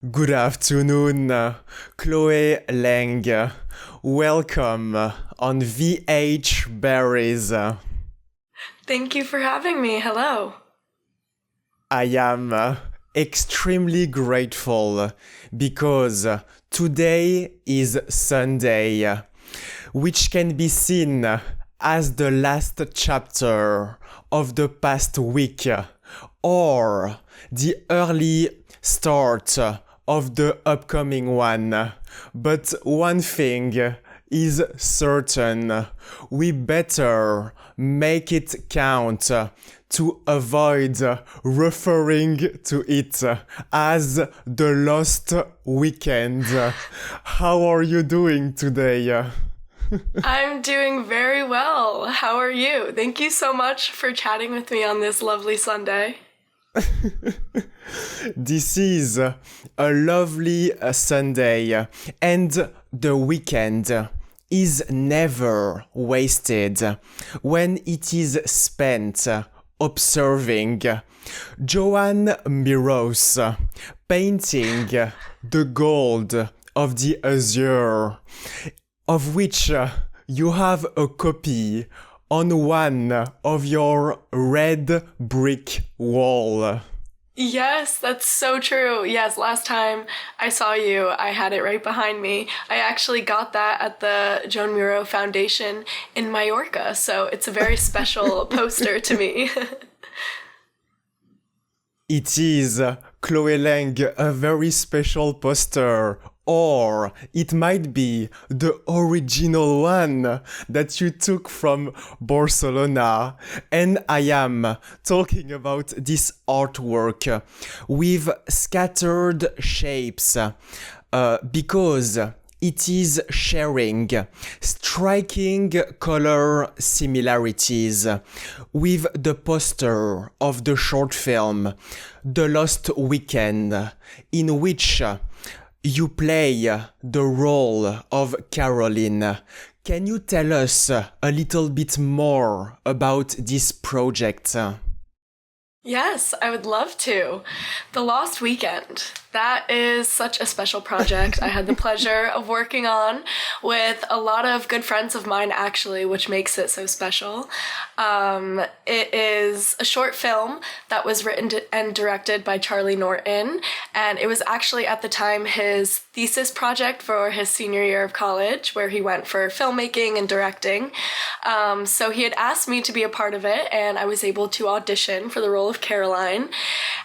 Good afternoon, Chloe Lang. Welcome on VH Berries. Thank you for having me. Hello. I am extremely grateful because today is Sunday, which can be seen as the last chapter of the past week or the early start of the upcoming one. But one thing is certain, we better make it count to avoid referring to it as the lost weekend. How are you doing today? I'm doing very well. How are you? Thank you so much for chatting with me on this lovely Sunday. This is a lovely Sunday, and the weekend is never wasted when it is spent observing Joan Mirror's painting The Gold of the Azure, of which you have a copy on one of your red brick wall. Yes, that's so true. Yes, last time I saw you, I had it right behind me. I actually got that at the Joan Miro Foundation in Mallorca, so it's a very special poster to me. It is, Chloe Lang, a very special poster. Or it might be the original one that you took from Barcelona. And I am talking about this artwork with scattered shapes because it is sharing striking color similarities with the poster of the short film The Lost Weekend, in which you play the role of Caroline. Can you tell us a little bit more about this project? Yes, I would love to. The Lost Weekend. That is such a special project I had the pleasure of working on with a lot of good friends of mine, actually, which makes it so special. It is a short film that was written and directed by Charlie Norton, and it was actually at the time his thesis project for his senior year of college, where he went for filmmaking and directing. So he had asked me to be a part of it, and I was able to audition for the role of Caroline.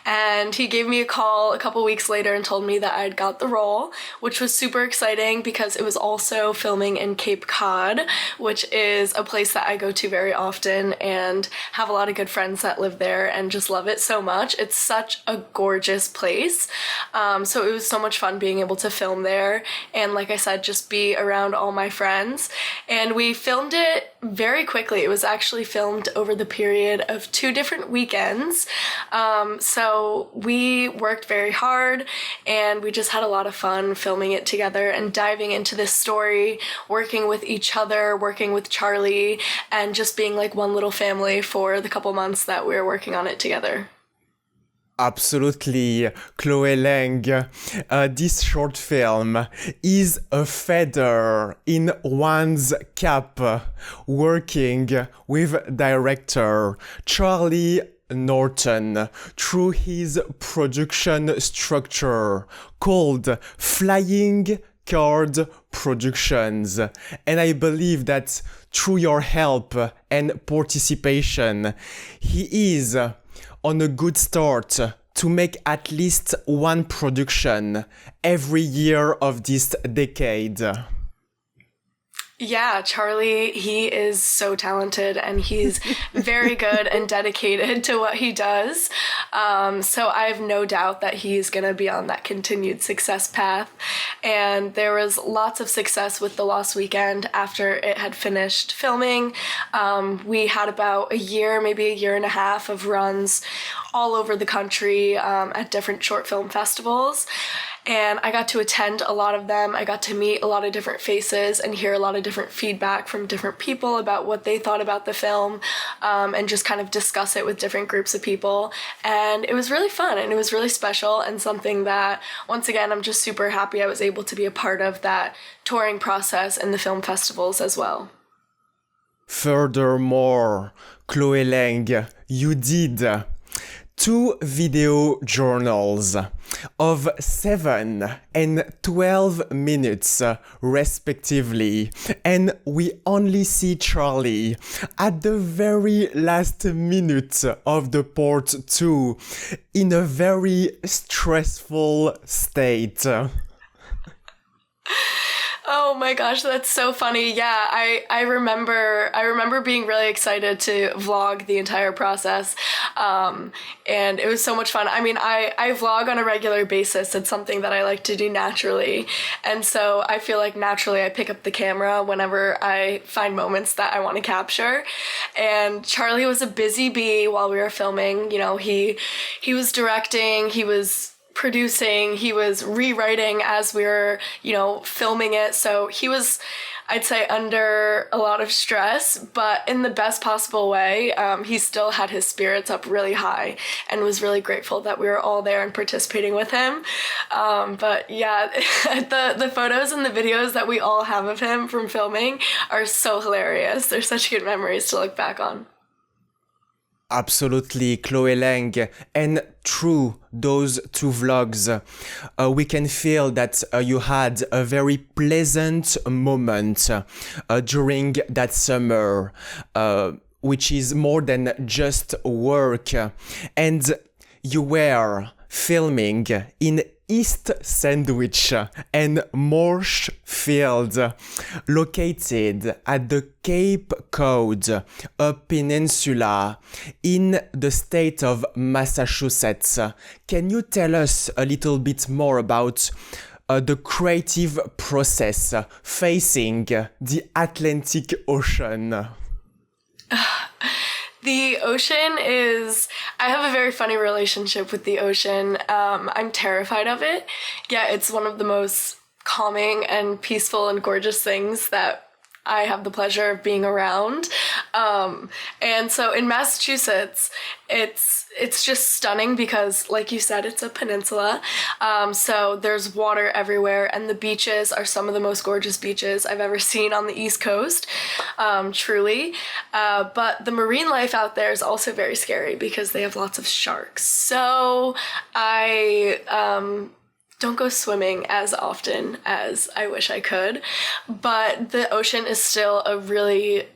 And he gave me a call a couple weeks later and told me that I'd got the role, which was super exciting because it was also filming in Cape Cod, which is a place that I go to very often and have a lot of good friends that live there and just love it so much. It's such a gorgeous place. So it was so much fun being able to film there and, like I said, just be around all my friends. And we filmed it very quickly. It was actually filmed over the period of 2 different weekends. So we worked very hard and we just had a lot of fun filming it together and diving into this story, working with each other, working with Charlie, and just being like one little family for the couple months that we were working on it together. Absolutely, Chloe Lang. This short film is a feather in one's cap, working with director Charlie Norton through his production structure called Flying Card Productions. And I believe that through your help and participation, he is on a good start to make at least one production every year of this decade. Yeah, Charlie, he is so talented and he's very good and dedicated to what he does. So I have no doubt that he's going to be on that continued success path. And there was lots of success with The Lost Weekend after it had finished filming. We had about a year, maybe a year and a half of runs all over the country at different short film festivals. and I got to attend a lot of them. I got to meet a lot of different faces and hear a lot of different feedback from different people about what they thought about the film, and just kind of discuss it with different groups of people. And it was really fun, and it was really special, and something that, once again, I'm just super happy I was able to be a part of that touring process and the film festivals as well. Furthermore, Chloe Lang, you did 2 video journals of 7 and 12 minutes, respectively. And we only see Charlie at the very last minute of the part 2 in a very stressful state. Oh my gosh, that's so funny. Yeah, I remember being really excited to vlog the entire process. And it was so much fun. I mean, I vlog on a regular basis. It's something that I like to do naturally. And so I feel like naturally I pick up the camera whenever I find moments that I want to capture. And Charlie was a busy bee while we were filming. You know, he was directing, he was producing, he was rewriting as we were, filming it. So he was, I'd say, under a lot of stress, but in the best possible way. He still had his spirits up really high and was really grateful that we were all there and participating with him. But yeah, the photos and the videos that we all have of him from filming are so hilarious. They're such good memories to look back on. Absolutely, Chloe Lang. And through those 2 vlogs, we can feel that you had a very pleasant moment during that summer, which is more than just work. And you were filming in East Sandwich and Marshfield, located at the Cape Cod, a peninsula in the state of Massachusetts. Can you tell us a little bit more about the creative process facing the Atlantic Ocean? The ocean I have a very funny relationship with the ocean. I'm terrified of it. Yeah, it's one of the most calming and peaceful and gorgeous things that I have the pleasure of being around. And so in Massachusetts, it's just stunning because, like you said, it's a peninsula. So there's water everywhere, and the beaches are some of the most gorgeous beaches I've ever seen on the East Coast, truly. But the marine life out there is also very scary because they have lots of sharks. So I don't go swimming as often as I wish I could, but the ocean is still a really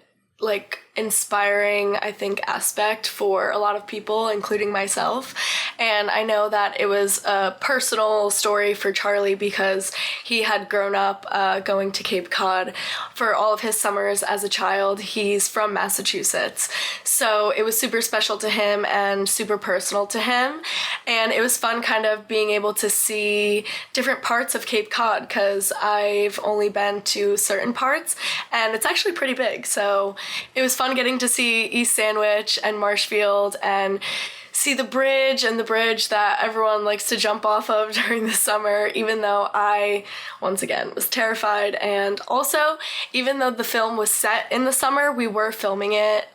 inspiring, I think, aspect for a lot of people, including myself. And I know that it was a personal story for Charlie because he had grown up going to Cape Cod for all of his summers as a child. He's from Massachusetts. So it was super special to him and super personal to him. And it was fun kind of being able to see different parts of Cape Cod because I've only been to certain parts and it's actually pretty big. So it was fun getting to see East Sandwich and Marshfield and see the bridge that everyone likes to jump off of during the summer, even though I, once again, was terrified. And also, even though the film was set in the summer, we were filming it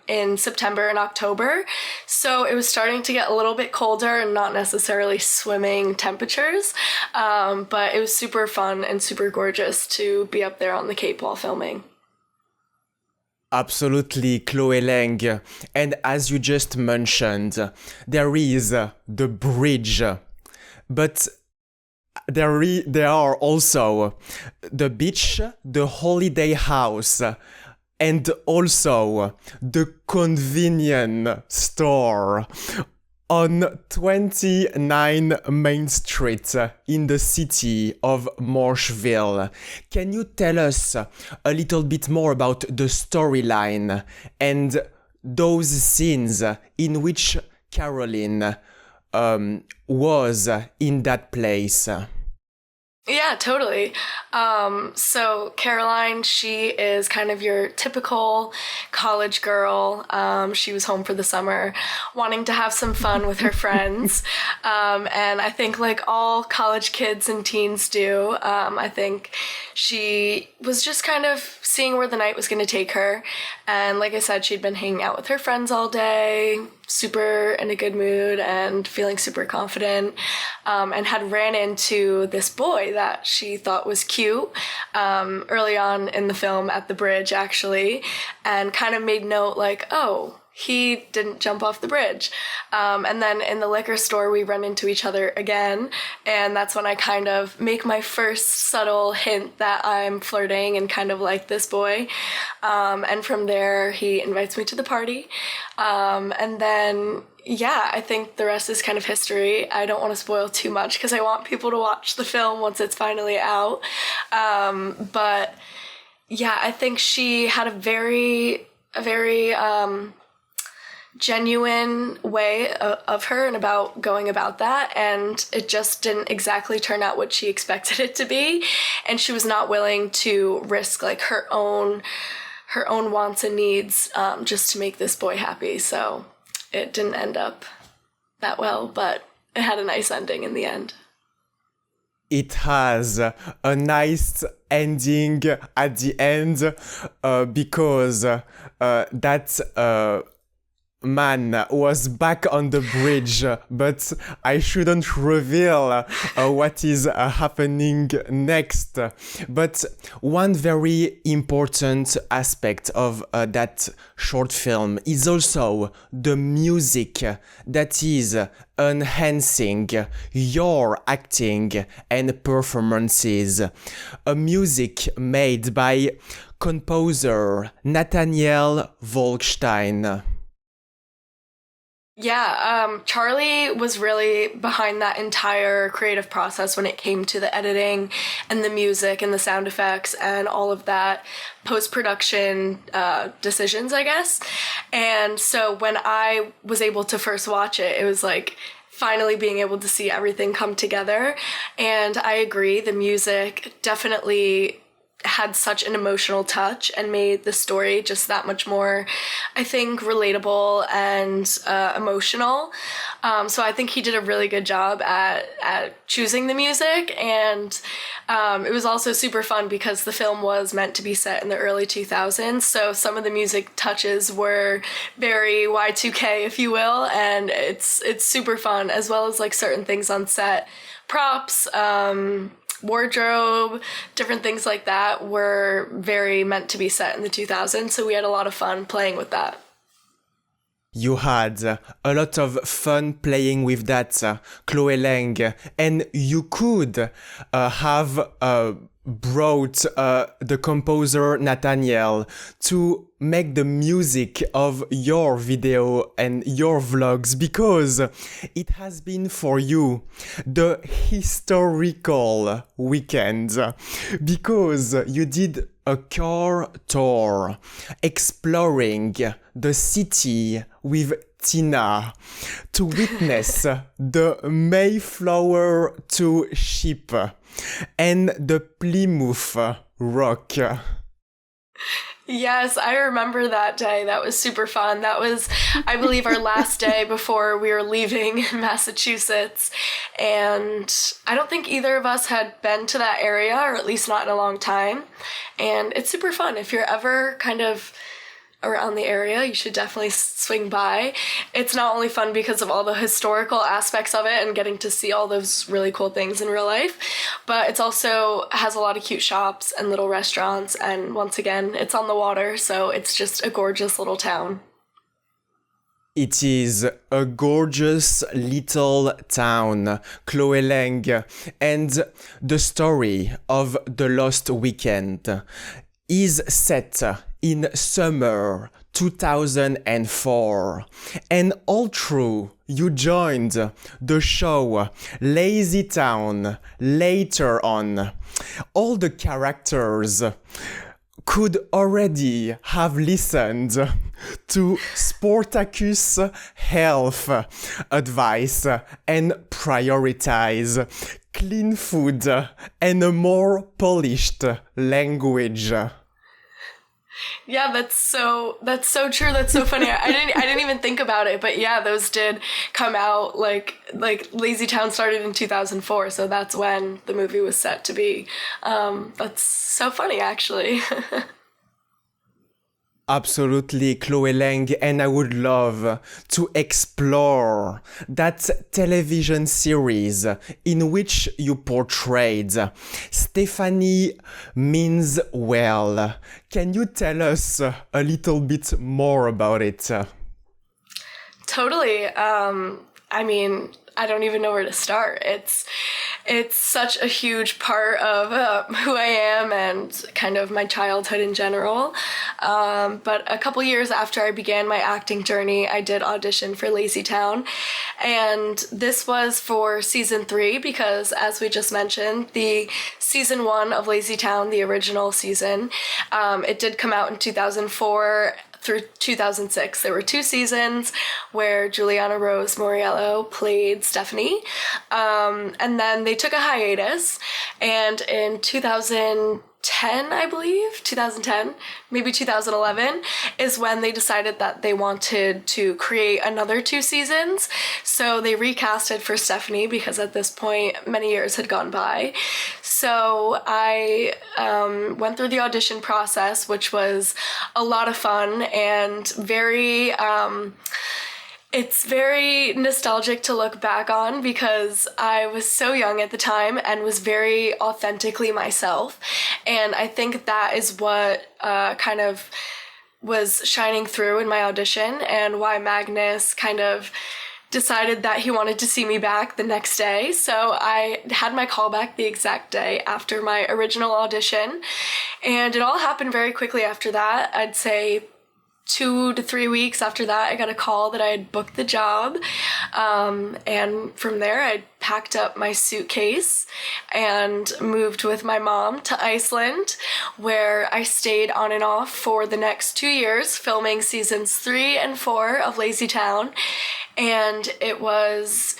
in September and October. So it was starting to get a little bit colder and not necessarily swimming temperatures. But it was super fun and super gorgeous to be up there on the Cape while filming. Absolutely, Chloe Lang. And as you just mentioned, there is the bridge, but there are also the beach, the holiday house, and also the convenience store on 29 Main Street in the city of Marshville. Can you tell us a little bit more about the storyline and those scenes in which Caroline was in that place? Yeah, totally. So Caroline, she is kind of your typical college girl. She was home for the summer, wanting to have some fun with her friends. And I think like all college kids and teens do, I think she was just kind of seeing where the night was going to take her. And like I said, she'd been hanging out with her friends all day, super in a good mood and feeling super confident, and had ran into this boy that she thought was cute early on in the film at the bridge, actually, and kind of made note like, oh, he didn't jump off the bridge. And then in the liquor store, we run into each other again. And that's when I kind of make my first subtle hint that I'm flirting and kind of like this boy. And from there, he invites me to the party. And then, yeah, I think the rest is kind of history. I don't want to spoil too much because I want people to watch the film once it's finally out. But yeah, I think she had a very genuine way of her and about going about that, and it just didn't exactly turn out what she expected it to be, and she was not willing to risk like her own wants and needs just to make this boy happy. So it didn't end up that well, but it had a nice ending in the end. It has a nice ending at the end because that man was back on the bridge, but I shouldn't reveal what is happening next. But one very important aspect of that short film is also the music that is enhancing your acting and performances. A music made by composer Nathaniel Wolkstein. Yeah, Charlie was really behind that entire creative process when it came to the editing and the music and the sound effects and all of that post-production decisions, I guess. And so when I was able to first watch it, it was like finally being able to see everything come together. And I agree, the music definitely had such an emotional touch and made the story just that much more, I think, relatable and emotional. So I think he did a really good job at choosing the music. And it was also super fun because the film was meant to be set in the early 2000s. So some of the music touches were very Y2K, if you will. And it's super fun, as well as like certain things on set. Props, wardrobe, different things like that were very meant to be set in the 2000s, so we had a lot of fun playing with that. You had a lot of fun playing with that, Chloe Lang, and you could have brought the composer Nathaniel to make the music of your video and your vlogs, because it has been for you the historical weekend, because you did a car tour exploring the city with Tina to witness the Mayflower 2 ship and the Plymouth Rock. Yes, I remember that day. That was super fun. That was, I believe, our last day before we were leaving Massachusetts. And I don't think either of us had been to that area, or at least not in a long time. And it's super fun. If you're ever kind of around the area, you should definitely swing by. It's not only fun because of all the historical aspects of it and getting to see all those really cool things in real life, but it's also has a lot of cute shops and little restaurants, and once again, it's on the water, so it's just a gorgeous little town. It is a gorgeous little town, Chloe Lang, and the story of The Lost Weekend is set in summer 2004, and all through you joined the show LazyTown later on. All the characters could already have listened to Sportacus health advice and prioritize clean food, and a more polished language. Yeah, that's so true. That's so funny. I didn't even think about it, but yeah, those did come out like LazyTown started in 2004, so that's when the movie was set to be. That's so funny, actually. Absolutely, Chloe Lang, and I would love to explore that television series in which you portrayed Stephanie Meanswell. Can you tell us a little bit more about it? Totally. I mean, I don't even know where to start. It's such a huge part of who I am and kind of my childhood in general. But a couple years after I began my acting journey, I did audition for LazyTown. And this was for season 3 because, as we just mentioned, the season 1 of LazyTown, the original season, it did come out in 2004 through 2006. There were 2 seasons where Juliana Rose Moriello played Stephanie. And then they took a hiatus, and in 2010, I believe, 2010, maybe 2011, is when they decided that they wanted to create another 2 seasons. So they recasted for Stephanie because at this point, many years had gone by. So I went through the audition process, which was a lot of fun and very... It's very nostalgic to look back on because I was so young at the time and was very authentically myself. And I think that is what kind of was shining through in my audition and why Magnus kind of decided that he wanted to see me back the next day. So I had my call back the exact day after my original audition. And it all happened very quickly after that. I'd say 2 to 3 weeks after that, I got a call that I had booked the job. And from there, I packed up my suitcase and moved with my mom to Iceland, where I stayed on and off for the next 2 years, filming seasons 3 and 4 of LazyTown. And it was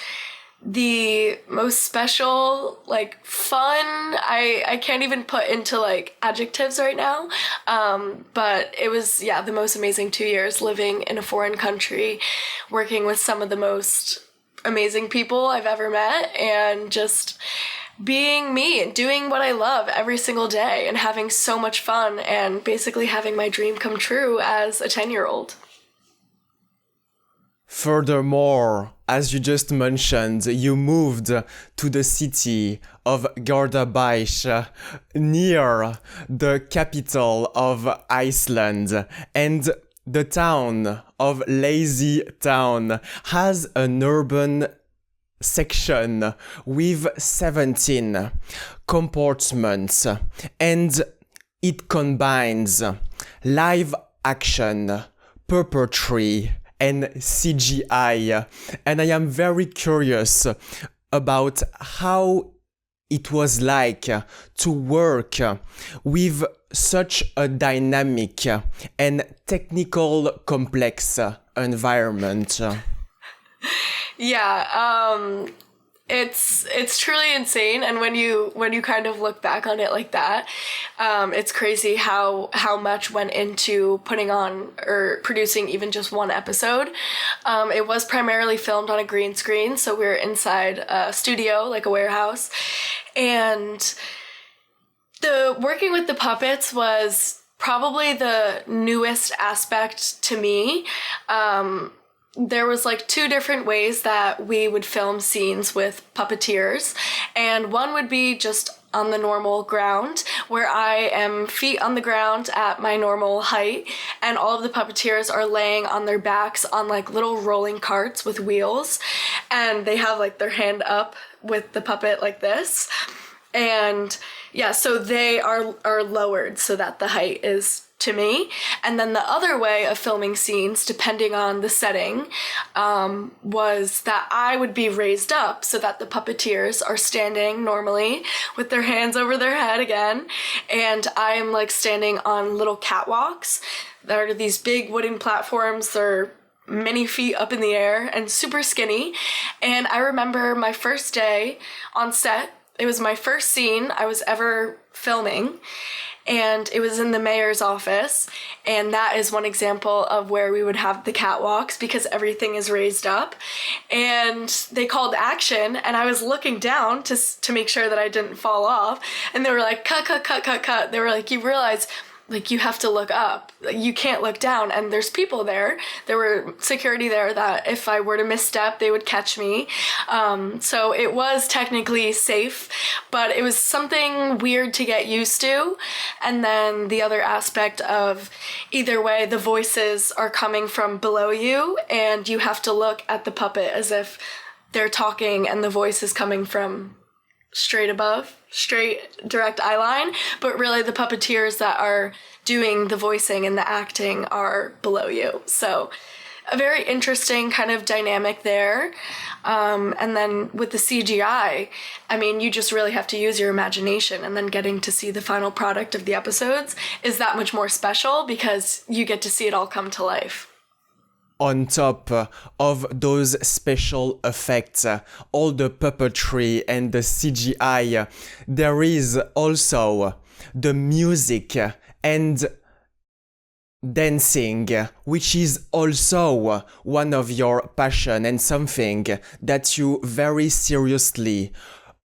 the most special, like, fun, I can't even put into like adjectives right now, but it was, yeah, the most amazing 2 years living in a foreign country, working with some of the most amazing people I've ever met, and just being me and doing what I love every single day and having so much fun and basically having my dream come true as a 10-year-old. Furthermore, as you just mentioned, you moved to the city of Garðabæ, near the capital of Iceland, and the town of LazyTown has an urban section with 17 compartments, and it combines live action, puppetry, and CGI, and I am very curious about how it was like to work with such a dynamic and technical complex environment. Yeah, it's truly insane, and when you kind of look back on it like that, it's crazy how much went into putting on or producing even just one episode. It was primarily filmed on a green screen, so we were inside a studio, like a warehouse, and the working with the puppets was probably the newest aspect to me. There was like 2 different ways that we would film scenes with puppeteers, and one would be just on the normal ground, where I am feet on the ground at my normal height, and all of the puppeteers are laying on their backs on like little rolling carts with wheels, and they have like their hand up with the puppet like this, and yeah, so they are lowered so that the height is to me. And then the other way of filming scenes, depending on the setting, was that I would be raised up so that the puppeteers are standing normally with their hands over their head again, and I'm like standing on little catwalks. There are these big wooden platforms. They're many feet up in the air and super skinny. And I remember my first day on set it was my first scene I was ever filming, and it was in the mayor's office, and that is one example of where we would have the catwalks because everything is raised up, and they called action, and I was looking down to make sure that I didn't fall off, and they were like, cut, cut, cut, cut, cut. They were like, you realize, like, you have to look up. You can't look down. And there's people there. There were security there that if I were to misstep, they would catch me. So it was technically safe, but it was something weird to get used to. And then the other aspect of either way, the voices are coming from below you, and you have to look at the puppet as if they're talking and the voice is coming from straight above, straight direct eye line, but really the puppeteers that are doing the voicing and the acting are below you. So a very interesting kind of dynamic there. And then with the CGI, I mean, you just really have to use your imagination, and then getting to see the final product of the episodes is that much more special because you get to see it all come to life. On top of those special effects, all the puppetry and the CGI, there is also the music and dancing, which is also one of your passion and something that you very seriously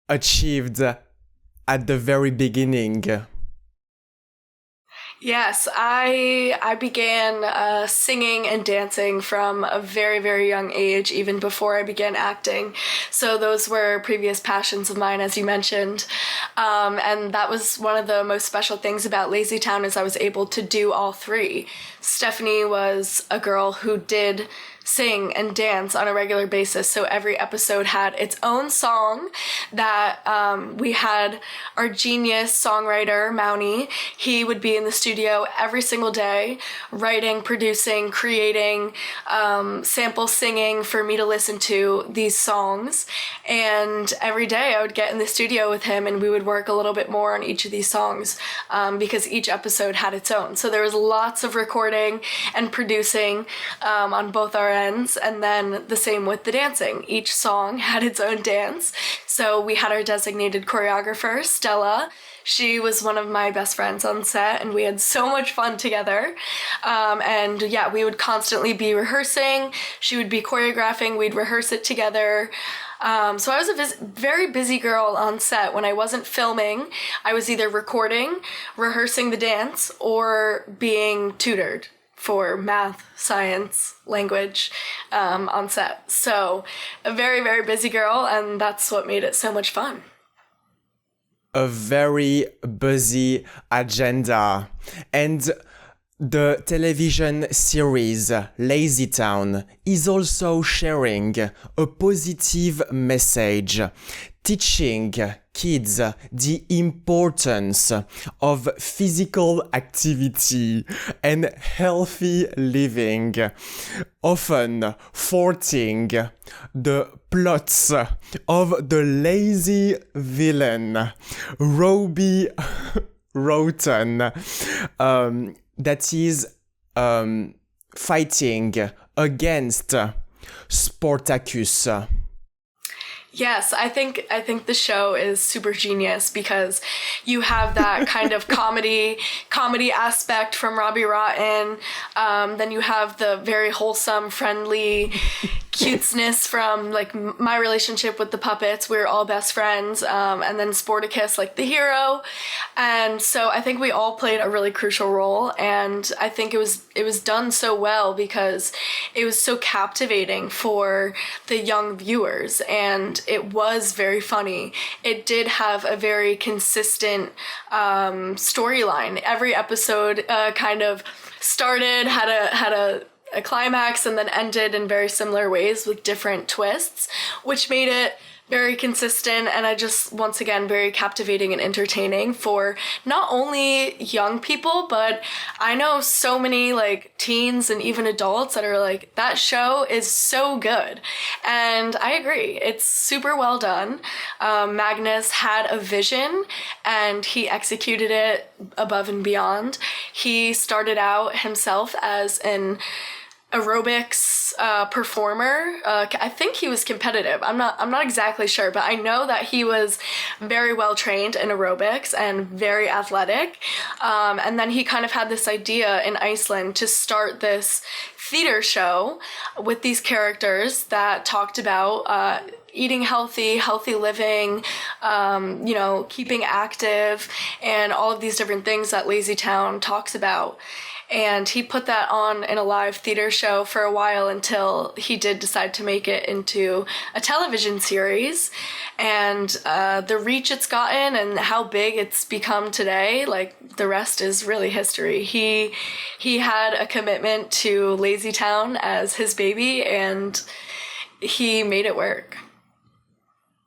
achieved at the very beginning. Yes, I began singing and dancing from a very, very young age, even before I began acting. So those were previous passions of mine, as you mentioned. And that was one of the most special things about LazyTown, is I was able to do all three. Stephanie was a girl who did sing and dance on a regular basis, so every episode had its own song that we had our genius songwriter Mountie. He would be in the studio every single day writing, producing, creating, sample singing for me to listen to these songs, and every day I would get in the studio with him and we would work a little bit more on each of these songs because each episode had its own. So there was lots of recording and producing on both our ends, and then the same with the dancing. Each song had its own dance. So we had our designated choreographer, Stella. She was one of my best friends on set, and we had so much fun together. And yeah, we would constantly be rehearsing. She would be choreographing. We'd rehearse it together. So I was a very busy girl on set. When I wasn't filming, I was either recording, rehearsing the dance, or being tutored for math, science, language on set. So a very, very busy girl, and that's what made it so much fun. A very busy agenda. And the television series LazyTown is also sharing a positive message, teaching kids the importance of physical activity and healthy living, often thwarting the plots of the lazy villain, Robbie Rotten, that is fighting against Spartacus. Yes, I think the show is super genius because you have that kind of comedy aspect from Robbie Rotten. Then you have the very wholesome, friendly cuteness from like my relationship with the puppets. We were all best friends. And then Sporticus, like the hero. And so I think we all played a really crucial role. And I think it was done so well because it was so captivating for the young viewers, and it was very funny. It did have a very consistent storyline. Every episode kind of started, had a climax, and then ended in very similar ways with different twists, which made it very consistent, and I just, once again, very captivating and entertaining for not only young people, but I know so many like teens and even adults that are like, that show is so good. And I agree, it's super well done. Magnus had a vision and he executed it above and beyond. He started out himself as an aerobics performer. I think he was competitive. I'm not exactly sure, but I know that he was very well trained in aerobics and very athletic. And then he kind of had this idea in Iceland to start this theater show with these characters that talked about eating healthy living, keeping active, and all of these different things that LazyTown talks about. And he put that on in a live theater show for a while until he did decide to make it into a television series. And the reach it's gotten and how big it's become today, like the rest is really history. He had a commitment to LazyTown as his baby, and he made it work.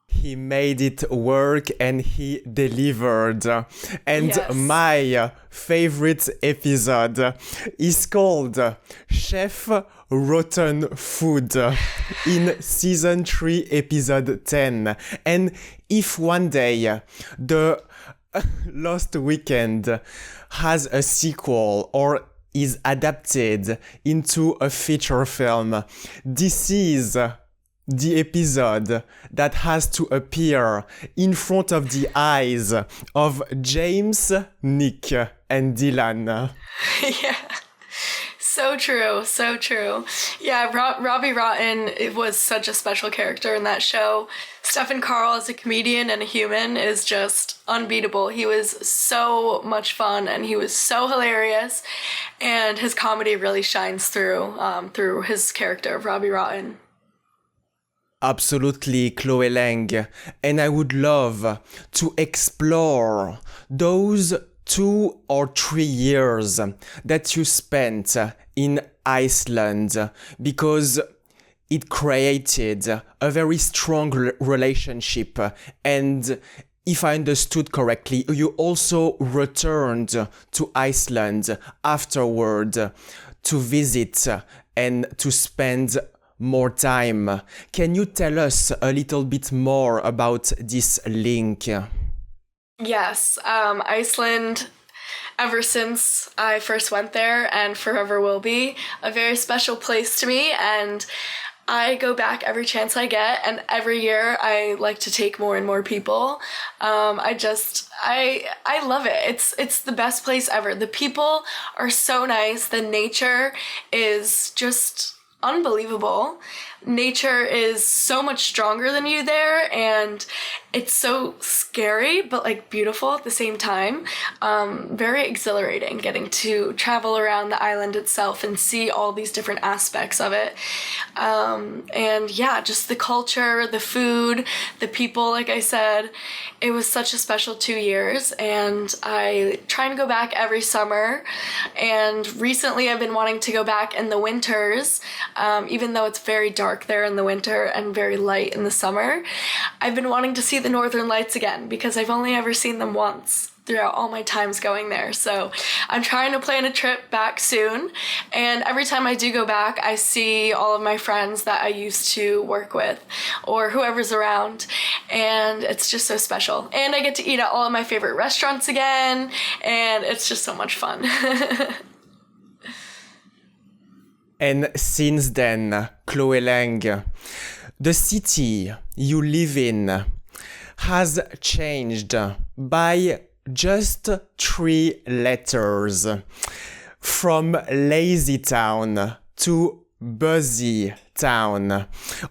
He made it work and he delivered. And Yes. my favorite episode is called Chef Rotten Food in season 3, episode 10. And if one day the Lost Weekend has a sequel or is adapted into a feature film, this is the episode that has to appear in front of the eyes of James, Nick, and Dylan. Yeah. So true, so true. Yeah, Robbie Rotten, it was such a special character in that show. Stephen Carl as a comedian and a human is just unbeatable. He was so much fun and he was so hilarious, and his comedy really shines through his character of Robbie Rotten. Absolutely, Chloe Lang. And I would love to explore those 2 or 3 years that you spent in Iceland, because it created a very strong relationship. And if I understood correctly, you also returned to Iceland afterward to visit and to spend more time. Can you tell us a little bit more about this link? Yes, Iceland, ever since I first went there and forever will be, a very special place to me, and I go back every chance I get, and every year I like to take more and more people. I love it. It's the best place ever. The people are so nice. The nature is just unbelievable. Nature is so much stronger than you there, and it's so scary but like beautiful at the same time. Very exhilarating getting to travel around the island itself and see all these different aspects of it. And yeah, just the culture, the food, the people, like I said, it was such a special 2 years, and I try and go back every summer. And recently I've been wanting to go back in the winters, even though it's very dark there in the winter and very light in the summer. I've been wanting to see the Northern Lights again because I've only ever seen them once throughout all my times going there. So I'm trying to plan a trip back soon. And every time I do go back, I see all of my friends that I used to work with or whoever's around. And it's just so special. And I get to eat at all of my favorite restaurants again. And it's just so much fun. And since then, Chloe Lang, the city you live in has changed by just 3 letters, from LazyTown to Buzzy Town,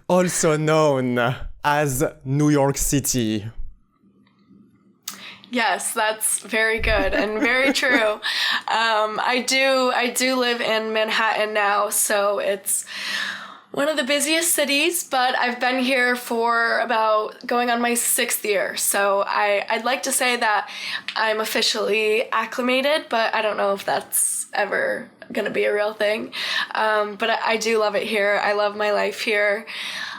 also known as New York City. Yes, that's very good and very true. I do live in Manhattan now, so it's one of the busiest cities, but I've been here for about going on my 6th year. So I'd like to say that I'm officially acclimated, but I don't know if that's ever going to be a real thing. But I do love it here. I love my life here.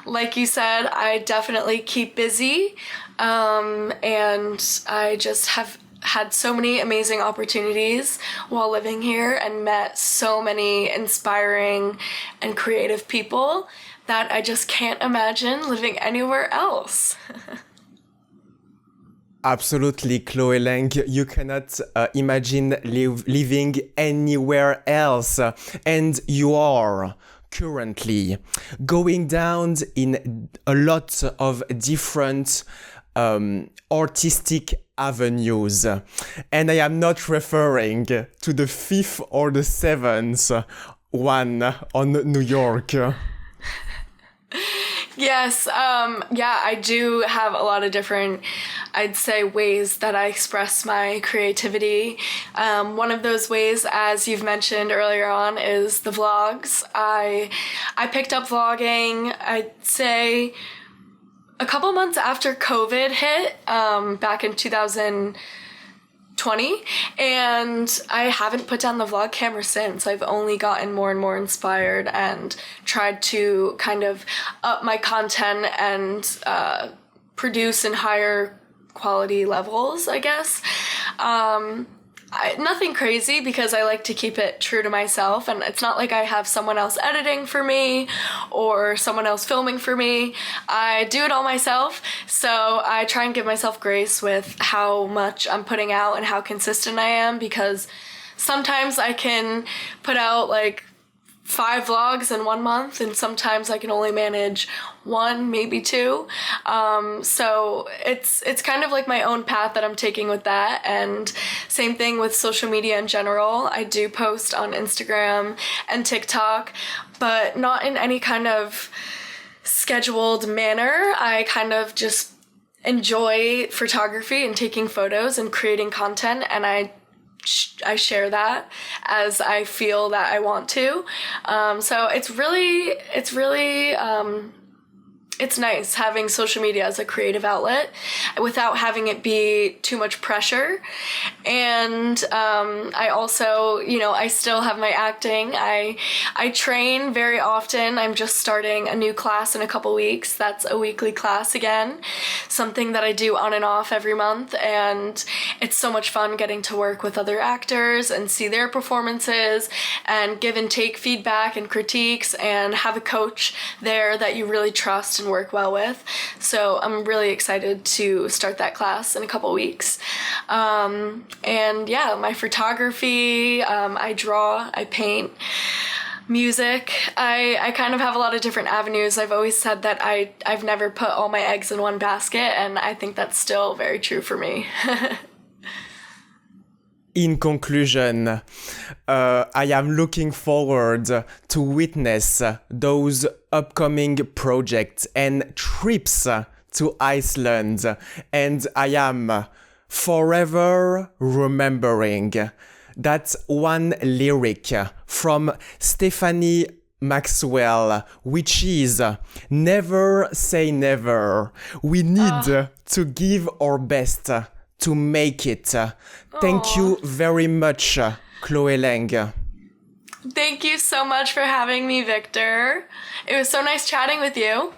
Like you said, I definitely keep busy. And I just have had so many amazing opportunities while living here and met so many inspiring and creative people that I just can't imagine living anywhere else. Absolutely, Chloe Lang. You cannot imagine living anywhere else. And you are currently going down in a lot of different artistic avenues. And I am not referring to the fifth or the seventh one on New York. Yes, I do have a lot of different, I'd say, ways that I express my creativity. One of those ways, as you've mentioned earlier on, is the vlogs. I picked up vlogging, I'd say, a couple months after COVID hit, back in 2020, and I haven't put down the vlog camera since. I've only gotten more and more inspired and tried to kind of up my content and produce in higher quality levels, I guess. Nothing crazy, because I like to keep it true to myself, and it's not like I have someone else editing for me or someone else filming for me. I do it all myself, so I try and give myself grace with how much I'm putting out and how consistent I am, because sometimes I can put out like 5 vlogs in 1 month, and sometimes I can only manage 1, maybe 2. So it's kind of like my own path that I'm taking with that. And same thing with social media in general. I do post on Instagram and TikTok, but not in any kind of scheduled manner. I kind of just enjoy photography and taking photos and creating content, and I share that as I feel that I want to. So it's nice having social media as a creative outlet without having it be too much pressure. And I also, I still have my acting. I train very often. I'm just starting a new class in a couple weeks. That's a weekly class again, something that I do on and off every month. And it's so much fun getting to work with other actors and see their performances and give and take feedback and critiques, and have a coach there that you really trust and work well with. So I'm really excited to start that class in a couple weeks. And yeah, my photography, I draw, I paint, music. I kind of have a lot of different avenues. I've always said that I've never put all my eggs in one basket, and I think that's still very true for me. In conclusion, I am looking forward to witness those upcoming projects and trips to Iceland, and I am forever remembering that one lyric from Stephanie Meanswell, which is "Never say never. We need to give our best to make it." Thank you very much, Chloe Lang. Thank you so much for having me, Victor. It was so nice chatting with you.